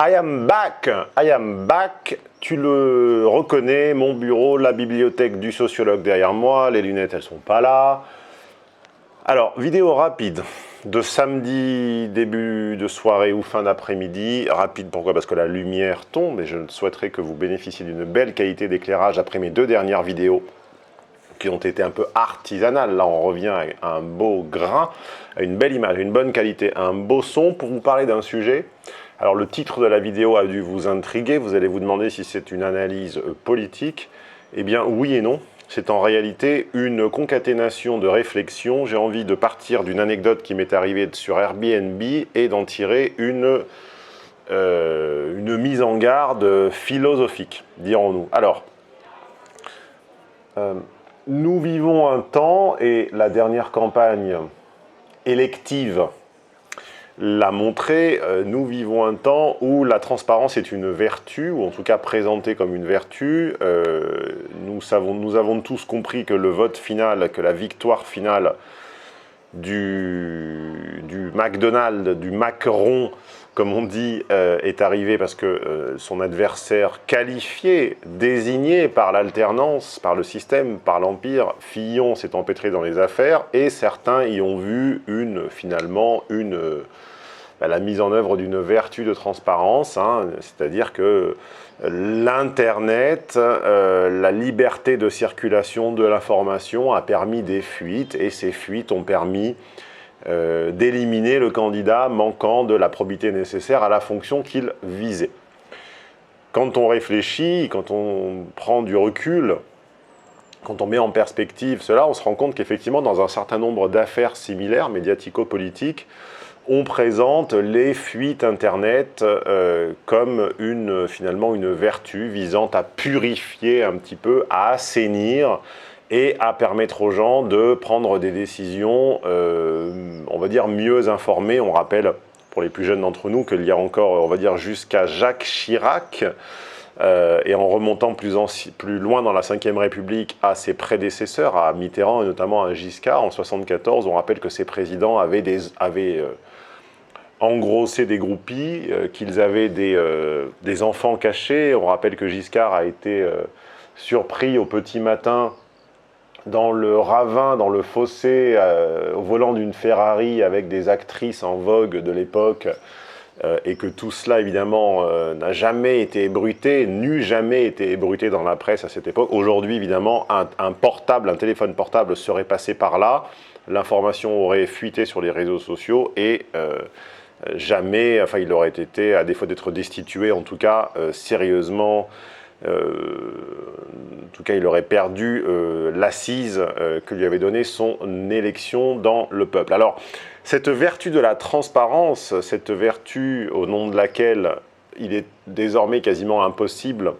I am back, I am back, tu le reconnais, mon bureau, la bibliothèque du sociologue derrière moi, les lunettes elles sont pas là. Alors, vidéo rapide de samedi, début de soirée ou fin d'après-midi. Rapide pourquoi? Parce que la lumière tombe et je souhaiterais que vous bénéficiez d'une belle qualité d'éclairage après mes deux dernières vidéos qui ont été un peu artisanales. Là, on revient à un beau grain, à une belle image, une bonne qualité, un beau son pour vous parler d'un sujet. Alors, le titre de la vidéo a dû vous intriguer. Vous allez vous demander si c'est une analyse politique. Eh bien, oui et non. C'est en réalité une concaténation de réflexions. J'ai envie de partir d'une anecdote qui m'est arrivée sur Airbnb et d'en tirer une mise en garde philosophique, dirons-nous. Alors, nous vivons un temps, et la dernière campagne élective l'a montré, nous vivons un temps où la transparence est une vertu, ou en tout cas présentée comme une vertu. Nous avons tous compris que le vote final, que la victoire finale du McDonald's, du Macron, comme on dit, est arrivée parce que son adversaire qualifié, désigné par l'alternance, par le système, par l'Empire, Fillon s'est empêtré dans les affaires et certains y ont vu finalement la mise en œuvre d'une vertu de transparence, hein, c'est-à-dire que l'Internet, la liberté de circulation de l'information a permis des fuites et ces fuites ont permis d'éliminer le candidat manquant de la probité nécessaire à la fonction qu'il visait. Quand on réfléchit, quand on prend du recul, quand on met en perspective cela, on se rend compte qu'effectivement, dans un certain nombre d'affaires similaires, médiatico-politiques, on présente les fuites Internet comme finalement une vertu visant à purifier un petit peu, à assainir et à permettre aux gens de prendre des décisions, on va dire, mieux informées. On rappelle, pour les plus jeunes d'entre nous, qu'il y a encore, on va dire, jusqu'à Jacques Chirac, et en remontant plus loin dans la Ve République à ses prédécesseurs, à Mitterrand et notamment à Giscard, en 1974, on rappelle que ces présidents avaient engrossé des groupies, qu'ils avaient des enfants cachés. On rappelle que Giscard a été surpris au petit matin dans le ravin, dans le fossé, au volant d'une Ferrari avec des actrices en vogue de l'époque, et que tout cela, évidemment, n'a jamais été ébruité, n'eût jamais été ébruité dans la presse à cette époque. Aujourd'hui, évidemment, un téléphone portable serait passé par là, l'information aurait fuité sur les réseaux sociaux et jamais, enfin, il aurait été, à défaut d'être destitué, en tout cas, sérieusement, en tout cas, il aurait perdu l'assise que lui avait donnée son élection dans le peuple. Alors, cette vertu de la transparence, cette vertu au nom de laquelle il est désormais quasiment impossible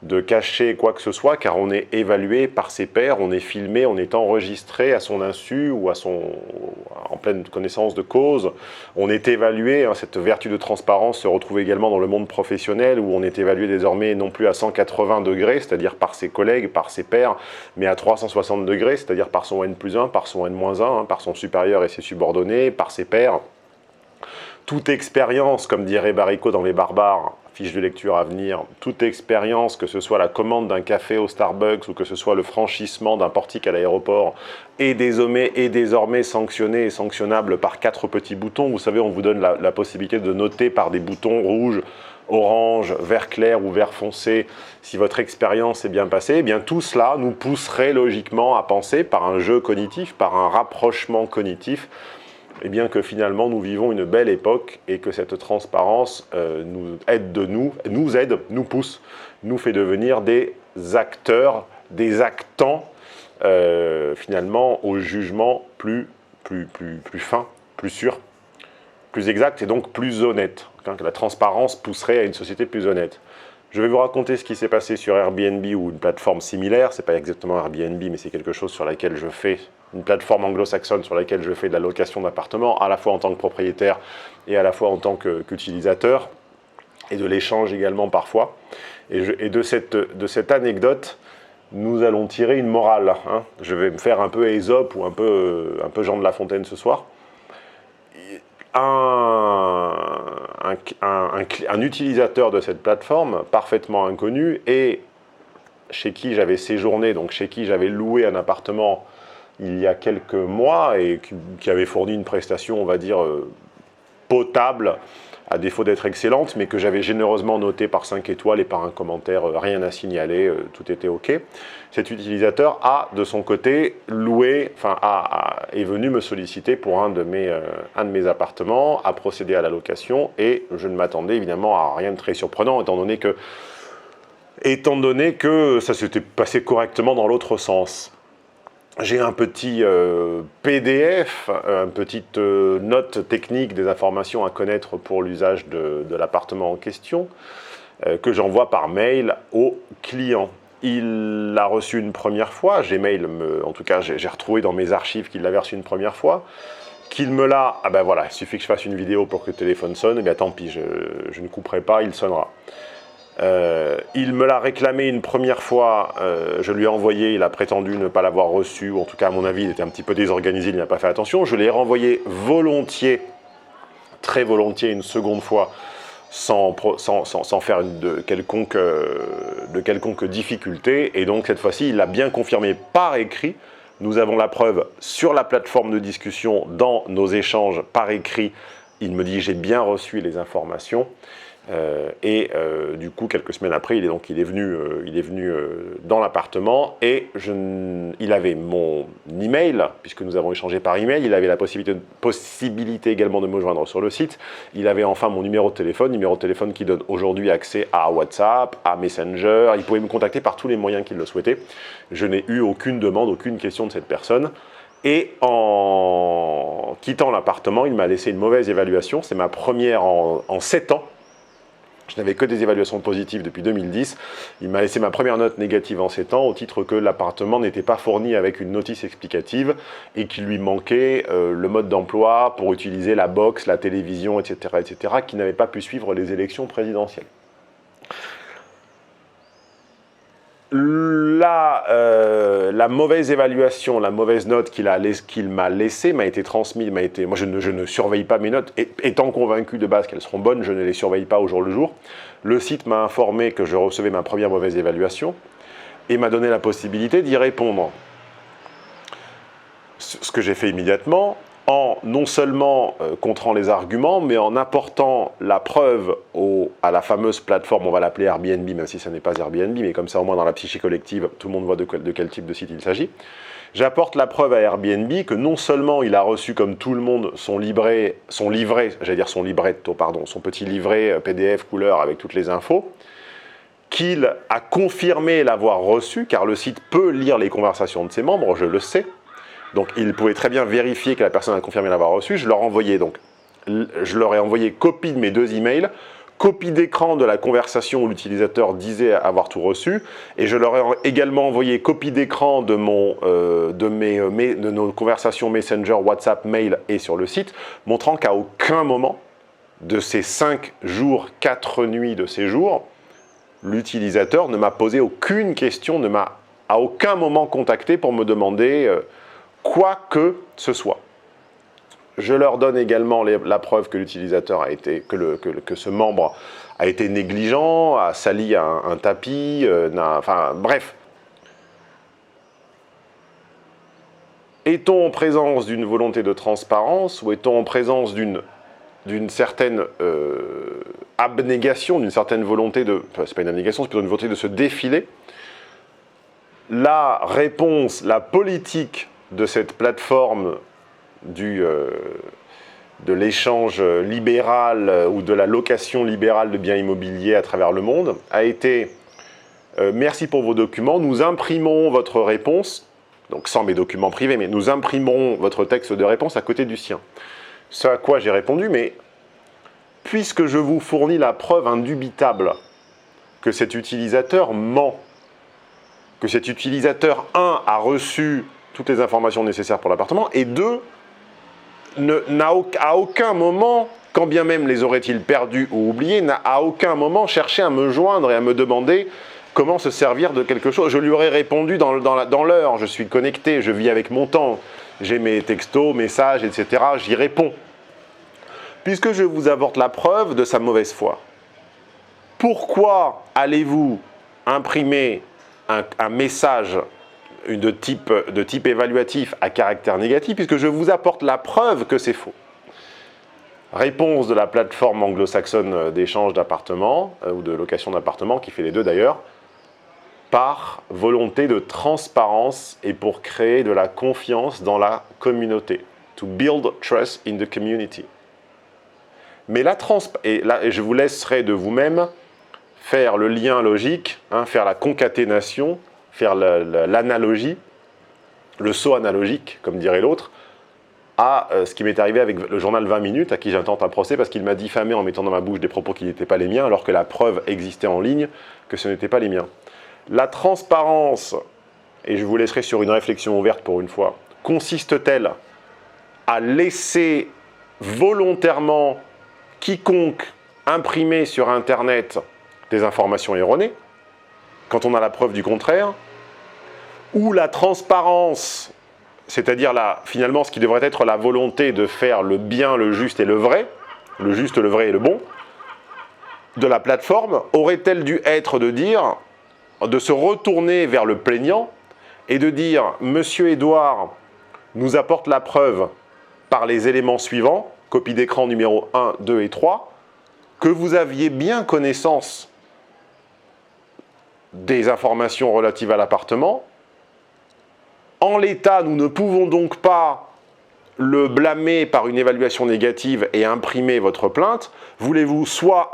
de cacher quoi que ce soit, car on est évalué par ses pairs, on est filmé, on est enregistré à son insu ou en pleine connaissance de cause. On est évalué, hein, cette vertu de transparence se retrouve également dans le monde professionnel où on est évalué désormais non plus à 180 degrés, c'est-à-dire par ses collègues, par ses pairs, mais à 360 degrés, c'est-à-dire par son N+1, par son N-1, hein, par son supérieur et ses subordonnés, par ses pairs. Toute expérience, comme dirait Baricot dans Les Barbares, fiche de lecture à venir, toute expérience, que ce soit la commande d'un café au Starbucks ou que ce soit le franchissement d'un portique à l'aéroport, est désormais sanctionné et sanctionnable par 4 petits boutons. Vous savez, on vous donne la possibilité de noter par des boutons rouges, orange, vert clair ou vert foncé si votre expérience est bien passée. Eh bien, tout cela nous pousserait logiquement à penser, par un jeu cognitif, par un rapprochement cognitif, eh bien que finalement nous vivons une belle époque et que cette transparence nous pousse, nous fait devenir des acteurs, des actants, finalement au jugement plus fin, plus sûr, plus exact et donc plus honnête. Que la transparence pousserait à une société plus honnête. Je vais vous raconter ce qui s'est passé sur Airbnb ou une plateforme similaire. Ce n'est pas exactement Airbnb, mais c'est quelque chose sur laquelle je fais, une plateforme anglo-saxonne sur laquelle je fais de la location d'appartements, à la fois en tant que propriétaire et à la fois en tant qu'utilisateur, et de l'échange également parfois. Et de cette anecdote, nous allons tirer une morale. Hein. Je vais me faire un peu Ésope ou un peu Jean de La Fontaine ce soir. Un un utilisateur de cette plateforme parfaitement inconnu et chez qui j'avais séjourné, donc chez qui j'avais loué un appartement il y a quelques mois et qui avait fourni une prestation, on va dire, potable, à défaut d'être excellente, mais que j'avais généreusement noté par 5 étoiles et par un commentaire, rien à signaler, tout était OK. Cet utilisateur a, de son côté, loué, enfin, est venu me solliciter pour un de mes appartements, a procédé à la location, et je ne m'attendais évidemment à rien de très surprenant, étant donné que ça s'était passé correctement dans l'autre sens. J'ai un petit PDF, une petite note technique des informations à connaître pour l'usage de l'appartement en question, que j'envoie par mail au client. Il l'a reçu une première fois, Gmail, en tout cas j'ai retrouvé dans mes archives qu'il l'avait reçu une première fois, qu'il me l'a, ah ben voilà, il suffit que je fasse une vidéo pour que le téléphone sonne, et bien tant pis, je ne couperai pas, il sonnera. Il me l'a réclamé une première fois, je lui ai envoyé, il a prétendu ne pas l'avoir reçu, ou en tout cas à mon avis il était un petit peu désorganisé, il n'a pas fait attention, je l'ai renvoyé volontiers, très volontiers une seconde fois, sans faire de quelconque difficulté, et donc cette fois-ci il l'a bien confirmé par écrit. Nous avons la preuve sur la plateforme de discussion, dans nos échanges par écrit, il me dit j'ai bien reçu les informations. Du coup, quelques semaines après, il est venu dans l'appartement et il avait mon email, puisque nous avons échangé par email, il avait la possibilité également de me joindre sur le site, il avait enfin mon numéro de téléphone qui donne aujourd'hui accès à WhatsApp, à Messenger, il pouvait me contacter par tous les moyens qu'il le souhaitait. Je n'ai eu aucune demande, aucune question de cette personne. Et en quittant l'appartement, il m'a laissé une mauvaise évaluation, c'est ma première en 7 ans. Je n'avais que des évaluations positives depuis 2010. Il m'a laissé ma première note négative en 7 ans au titre que l'appartement n'était pas fourni avec une notice explicative et qu'il lui manquait le mode d'emploi pour utiliser la box, la télévision, etc., qui n'avait pas pu suivre les élections présidentielles. La mauvaise évaluation, la mauvaise note qu'il m'a laissée m'a été transmise. Moi, je ne surveille pas mes notes. Étant convaincu de base qu'elles seront bonnes, je ne les surveille pas au jour le jour. Le site m'a informé que je recevais ma première mauvaise évaluation et m'a donné la possibilité d'y répondre. Ce que j'ai fait immédiatement, en non seulement contrant les arguments, mais en apportant la preuve à la fameuse plateforme, on va l'appeler Airbnb, même si ça n'est pas Airbnb, mais comme ça au moins dans la psyché collective, tout le monde voit de quel type de site il s'agit. J'apporte la preuve à Airbnb que non seulement il a reçu comme tout le monde son petit livret PDF couleur avec toutes les infos, qu'il a confirmé l'avoir reçu, car le site peut lire les conversations de ses membres, je le sais. Donc, il pouvait très bien vérifier que la personne a confirmé l'avoir reçu. Je leur ai envoyé copie de mes 2 emails, copie d'écran de la conversation où l'utilisateur disait avoir tout reçu, et je leur ai également envoyé copie d'écran de nos conversations Messenger, WhatsApp, mail et sur le site, montrant qu'à aucun moment de ces 5 jours, 4 nuits de séjour, l'utilisateur ne m'a posé aucune question, ne m'a à aucun moment contacté pour me demander quoi que ce soit. Je leur donne également la preuve que l'utilisateur que ce membre a été négligent, a sali un tapis, enfin bref. Est-on en présence d'une volonté de transparence ou est-on en présence d'une certaine abnégation, d'une certaine volonté de... Enfin, c'est pas une abnégation, c'est plutôt une volonté de se défiler. La réponse, la politique de cette plateforme de l'échange libéral ou de la location libérale de biens immobiliers à travers le monde a été merci pour vos documents, nous imprimons votre réponse, donc sans mes documents privés, mais nous imprimerons votre texte de réponse à côté du sien. Ce à quoi j'ai répondu, mais puisque je vous fournis la preuve indubitable que cet utilisateur ment, que cet utilisateur, 1, a reçu toutes les informations nécessaires pour l'appartement, et 2, à aucun moment, quand bien même les aurait-il perdus ou oubliés, n'a à aucun moment cherché à me joindre et à me demander comment se servir de quelque chose. Je lui aurais répondu dans l'heure, je suis connecté, je vis avec mon temps, j'ai mes textos, messages, etc., j'y réponds. puisque je vous apporte la preuve de sa mauvaise foi. Pourquoi allez-vous imprimer un message de type évaluatif à caractère négatif, puisque je vous apporte la preuve que c'est faux? Réponse de la plateforme anglo-saxonne d'échange d'appartements, ou de location d'appartements, qui fait les deux d'ailleurs, par volonté de transparence et pour créer de la confiance dans la communauté. To build trust in the community. Mais et je vous laisserai de vous-même faire le lien logique, faire la concaténation, faire l'analogie, le saut analogique, comme dirait l'autre, à ce qui m'est arrivé avec le journal 20 minutes, à qui j'intente un procès parce qu'il m'a diffamé en mettant dans ma bouche des propos qui n'étaient pas les miens, alors que la preuve existait en ligne que ce n'étaient pas les miens. La transparence, et je vous laisserai sur une réflexion ouverte pour une fois, consiste-t-elle à laisser volontairement quiconque imprimer sur Internet des informations erronées, quand on a la preuve du contraire, ou la transparence, c'est-à-dire finalement ce qui devrait être la volonté de faire le bien, le juste et le vrai, le juste, le vrai et le bon, de la plateforme, aurait-elle dû être de se retourner vers le plaignant et de dire « Monsieur Édouard nous apporte la preuve par les éléments suivants, copie d'écran numéro 1, 2 et 3, que vous aviez bien connaissance des informations relatives à l'appartement. En l'état, nous ne pouvons donc pas le blâmer par une évaluation négative et imprimer votre plainte. Voulez-vous soit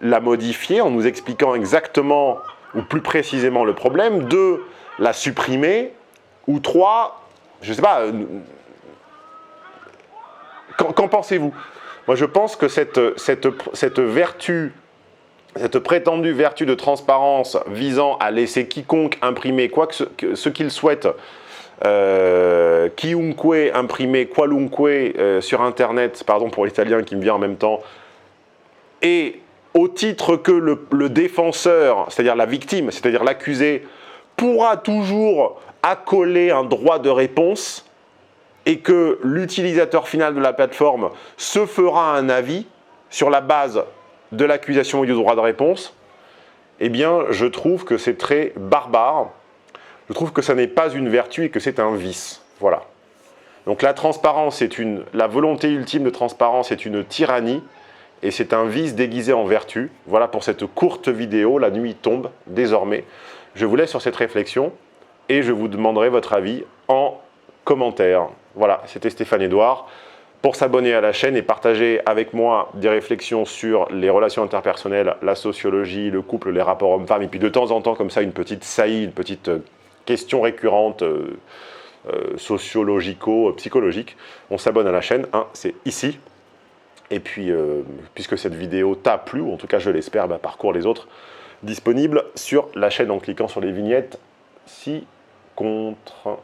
la modifier en nous expliquant exactement ou plus précisément le problème, 2, la supprimer, ou 3, je ne sais pas, qu'en pensez-vous? Moi je pense que cette vertu, cette prétendue vertu de transparence visant à laisser quiconque imprimer ce qu'il souhaite, quiunque imprimer qualunque sur Internet, pardon pour l'italien qui me vient en même temps, et au titre que le défenseur, c'est-à-dire la victime, c'est-à-dire l'accusé, pourra toujours accoler un droit de réponse et que l'utilisateur final de la plateforme se fera un avis sur la base de l'accusation et du droit de réponse, eh bien, je trouve que c'est très barbare. Je trouve que ça n'est pas une vertu et que c'est un vice. Voilà. Donc la transparence, la volonté ultime de transparence est une tyrannie et c'est un vice déguisé en vertu. Voilà pour cette courte vidéo, la nuit tombe désormais. Je vous laisse sur cette réflexion et je vous demanderai votre avis en commentaire. Voilà, c'était Stéphane Édouard. Pour s'abonner à la chaîne et partager avec moi des réflexions sur les relations interpersonnelles, la sociologie, le couple, les rapports hommes-femmes, et puis de temps en temps comme ça une petite saillie, une petite question récurrente sociologico-psychologique, on s'abonne à la chaîne, c'est ici. Et puis, puisque cette vidéo t'a plu, ou en tout cas je l'espère, parcours les autres disponibles sur la chaîne en cliquant sur les vignettes ci-contre.